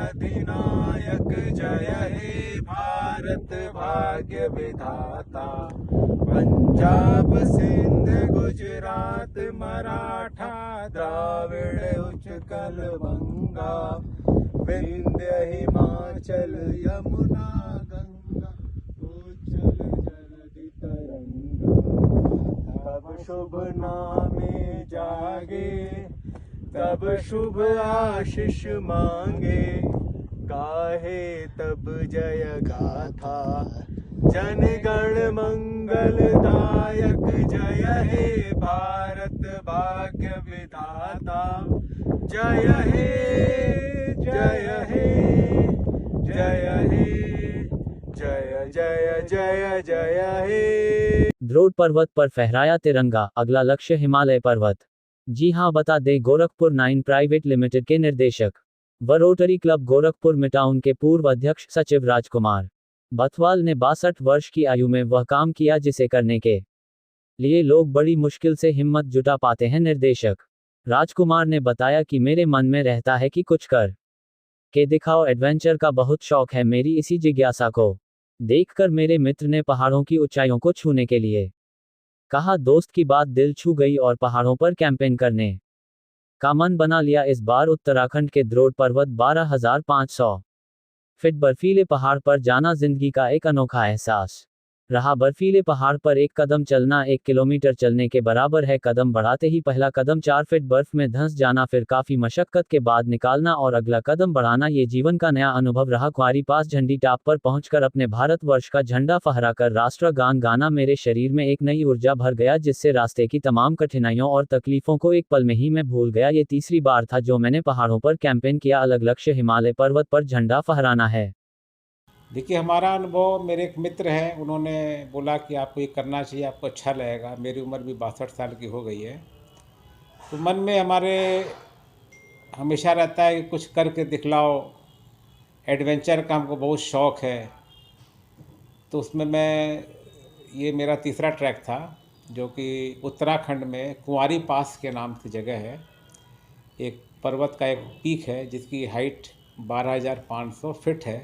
अधिनायक जय हे भारत भाग्य विधाता। पंजाब सिंध गुजरात मराठा द्राविड़ उत्कल बंगा, विंध्य हिमाचल यमुना गंगा, उज्जल जलधि तरंगा। तब शुभ नामे जागे, तब शुभ आशीष मांगे, गाहे तब जय गाथा, जन गण मंगलदायक जय हे भारत भाग्य विधाता। जय हे जय हे जय हे जय जय जय जय हे। द्रोण पर्वत पर फहराया तिरंगा, अगला लक्ष्य हिमालय पर्वत। जी हां, बता दें गोरखपुर 9 प्राइवेट लिमिटेड के निर्देशक व रोटरी क्लब गोरखपुर मिटाउन के पूर्व अध्यक्ष सचिव राजकुमार बथवाल ने 62 वर्ष की आयु में वह काम किया जिसे करने के लिए लोग बड़ी मुश्किल से हिम्मत जुटा पाते हैं। निर्देशक राजकुमार ने बताया कि मेरे मन में रहता है कि कुछ कर के दिखाओ, एडवेंचर का बहुत शौक है मेरी, इसी जिज्ञासा को देखकर मेरे मित्र ने पहाड़ों की ऊंचाइयों को छूने के लिए कहा। दोस्त की बात दिल छू गई और पहाड़ों पर कैंपेन करने का मन बना लिया। इस बार उत्तराखंड के द्रोण पर्वत 12,500 फीट बर्फीले पहाड़ पर जाना जिंदगी का एक अनोखा एहसास रहा। बर्फीले पहाड़ पर एक कदम चलना 1 किलोमीटर चलने के बराबर है। कदम बढ़ाते ही पहला कदम 4 फीट बर्फ में धंस जाना, फिर काफी मशक्कत के बाद निकालना और अगला कदम बढ़ाना, ये जीवन का नया अनुभव रहा। कुंवारी पास झंडी टॉप पर पहुंचकर अपने भारतवर्ष का झंडा फहराकर राष्ट्रगान गाना मेरे शरीर में एक नई ऊर्जा भर गया, जिससे रास्ते की तमाम कठिनाइयों और तकलीफों को एक पल में ही मैं भूल गया। ये तीसरी बार था जो मैंने पहाड़ों पर कैंपेन किया। अलग लक्ष्य हिमालय पर्वत पर झंडा फहराना है। देखिए, हमारा अनुभव, मेरे एक मित्र हैं, उन्होंने बोला कि आपको ये करना चाहिए, आपको अच्छा लगेगा। मेरी उम्र भी 62 साल की हो गई है, तो मन में हमारे हमेशा रहता है कि कुछ करके दिखलाओ। एडवेंचर का हमको बहुत शौक़ है, तो उसमें ये मेरा तीसरा ट्रैक था, जो कि उत्तराखंड में कुंवारी पास के नाम की जगह है। एक पर्वत का एक पीक है जिसकी हाइट 12,500 फीट है।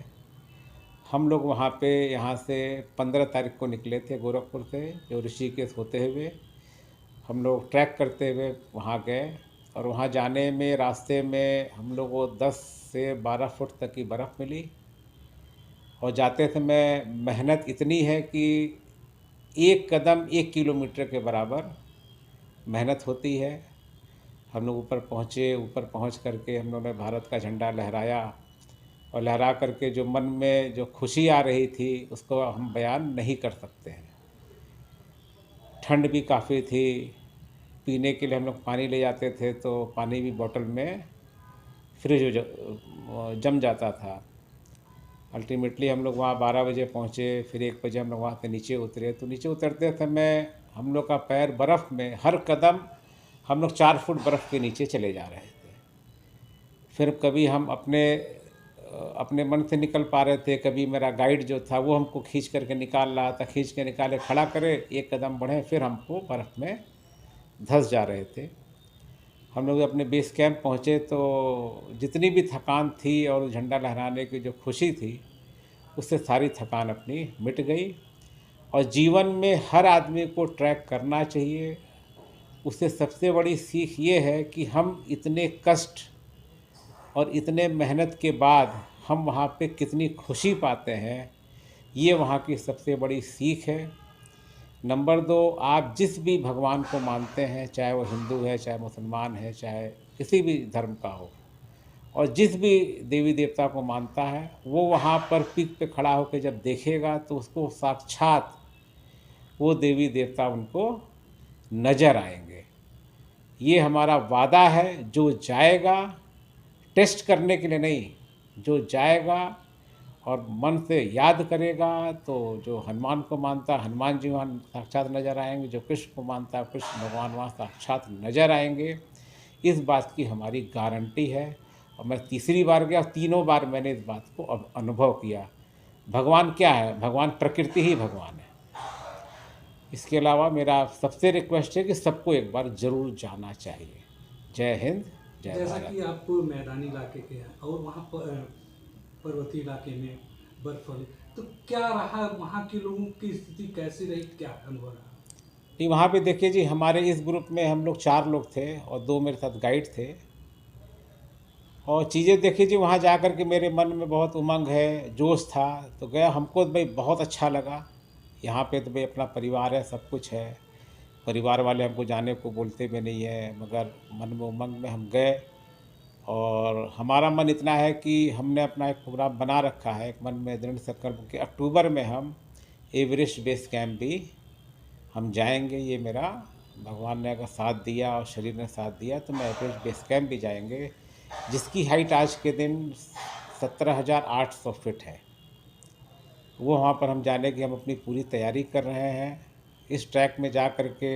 हम लोग वहाँ पे यहाँ से 15 तारीख को निकले थे गोरखपुर से, जो ऋषिकेश होते हुए हम लोग ट्रैक करते हुए वहाँ गए। और वहाँ जाने में रास्ते में हम लोग को 10 से 12 फुट तक की बर्फ़ मिली। और जाते समय मेहनत इतनी है कि एक कदम 1 किलोमीटर के बराबर मेहनत होती है। हम लोग ऊपर पहुँचे, ऊपर पहुँच करके हम लोगों ने भारत का झंडा लहराया, और लहरा करके जो मन में जो खुशी आ रही थी उसको हम बयान नहीं कर सकते हैं। ठंड भी काफ़ी थी, पीने के लिए हम लोग पानी ले जाते थे तो पानी भी बोतल में फ्रिज जम जाता था। अल्टीमेटली हम लोग वहाँ 12 बजे पहुँचे, फिर 1 बजे हम लोग वहाँ से नीचे उतरे। तो नीचे उतरते समय हम लोग का पैर बर्फ़ में, हर कदम हम लोग 4 फुट बर्फ़ के नीचे चले जा रहे थे। फिर कभी हम अपने मन से निकल पा रहे थे, कभी मेरा गाइड जो था वो हमको खींच करके निकाल रहा था, खींच के निकाले, खड़ा करे, 1 कदम बढ़े, फिर हमको बर्फ़ में धंस जा रहे थे। हम लोग अपने बेस कैंप पहुँचे तो जितनी भी थकान थी और झंडा लहराने की जो खुशी थी, उससे सारी थकान अपनी मिट गई। और जीवन में हर आदमी को ट्रैक करना चाहिए। उससे सबसे बड़ी सीख ये है कि हम इतने कष्ट और इतने मेहनत के बाद हम वहाँ पे कितनी खुशी पाते हैं, ये वहाँ की सबसे बड़ी सीख है। नंबर 2, आप जिस भी भगवान को मानते हैं, चाहे वो हिंदू है, चाहे मुसलमान है, चाहे किसी भी धर्म का हो, और जिस भी देवी देवता को मानता है, वो वहाँ पर पीक पे खड़ा होकर जब देखेगा तो उसको साक्षात वो देवी देवता उनको नज़र आएंगे। ये हमारा वादा है। जो जाएगा, टेस्ट करने के लिए नहीं, जो जाएगा और मन से याद करेगा, तो जो हनुमान को मानता है, हनुमान जी वहाँ साक्षात नज़र आएंगे। जो कृष्ण को मानता है, कृष्ण भगवान वहाँ साक्षात नज़र आएंगे। इस बात की हमारी गारंटी है। और मैं तीसरी बार गया, तीनों बार मैंने इस बात को अनुभव किया। भगवान क्या है? भगवान प्रकृति ही भगवान है। इसके अलावा मेरा सबसे रिक्वेस्ट है कि सबको एक बार ज़रूर जाना चाहिए। जय हिंद, जय जैसा भारत। कि आप मैदानी इलाके के हैं और वहाँ पर्वतीय इलाके में बर्फ वाली, तो क्या रहा वहाँ के लोगों की स्थिति कैसी रही, क्या अनुभव रहा? नहीं, वहाँ पे देखिए जी, हमारे इस ग्रुप में हम लोग 4 लोग थे और 2 मेरे साथ गाइड थे। और चीज़ें देखिए जी, वहाँ जा कर के मेरे मन में बहुत उमंग है, जोश था, तो गया, हमको तो भाई बहुत अच्छा लगा। यहाँ पे तो भाई अपना परिवार है, सब कुछ है। परिवार वाले हमको जाने को बोलते भी नहीं है, मगर मन में उमंग में हम गए। और हमारा मन इतना है कि हमने अपना एक प्रोग्राम बना रखा है, एक मन में दृढ़ संकल्प कि अक्टूबर में हम एवरेस्ट बेस कैंप भी हम जाएंगे। ये मेरा, भगवान ने अगर साथ दिया और शरीर ने साथ दिया तो मैं एवरेस्ट बेस कैंप भी जाएंगे, जिसकी हाइट आज के दिन 17,800 फीट है। वो वहाँ पर हम जाने की हम अपनी पूरी तैयारी कर रहे हैं। इस ट्रैक में जा कर के,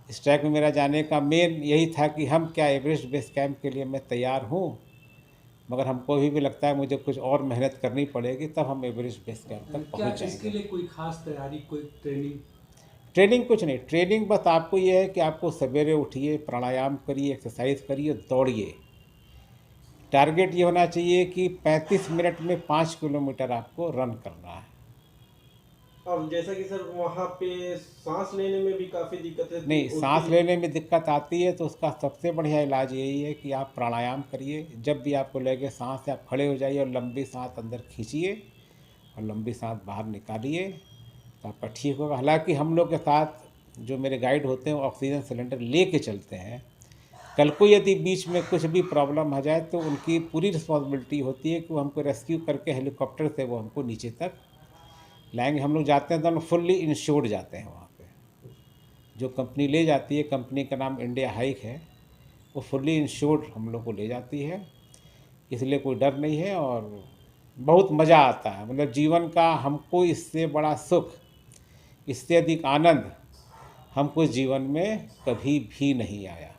इस ट्रैक में मेरा जाने का मेन यही था कि हम क्या एवरेस्ट बेस कैंप के लिए मैं तैयार हूँ, मगर हमको अभी भी लगता है मुझे कुछ और मेहनत करनी पड़ेगी, तब हम एवरेस्ट बेस कैंप तक क्या पहुँच इसके जाएंगे। लिए कोई खास तैयारी, कोई ट्रेनिंग? ट्रेनिंग कुछ नहीं, ट्रेनिंग बस आपको ये है कि आपको सवेरे उठिए, प्राणायाम करिए, एक्सरसाइज करिए, दौड़िए। टारगेट ये होना चाहिए कि 35 मिनट में 5 किलोमीटर आपको रन करना है। अब जैसा कि सर वहाँ पे सांस लेने में भी काफ़ी दिक्कत है नहीं, सांस होती है। लेने में दिक्कत आती है तो उसका सबसे बढ़िया इलाज यही है कि आप प्राणायाम करिए। जब भी आपको लगे सांस से, आप खड़े हो जाइए और लंबी सांस अंदर खींचिए और लंबी सांस बाहर निकालिए, तो आपका ठीक होगा। हालांकि हम लोग के साथ जो मेरे गाइड होते हैं वो ऑक्सीजन सिलेंडर ले के चलते हैं। कल को यदि बीच में कुछ भी प्रॉब्लम आ जाए तो उनकी पूरी रिस्पॉन्सिबिलिटी होती है कि वो हमको रेस्क्यू करके हेलीकॉप्टर से वो हमको नीचे तक लाएंगे। हम लोग जाते हैं तो हम फुल्ली इंश्योर्ड जाते हैं वहाँ पे। जो कंपनी ले जाती है, कंपनी का नाम इंडिया हाइक है, वो फुल्ली इंश्योर्ड हम लोग को ले जाती है, इसलिए कोई डर नहीं है। और बहुत मज़ा आता है, मतलब जीवन का हमको इससे बड़ा सुख, इससे अधिक आनंद हमको जीवन में कभी भी नहीं आया।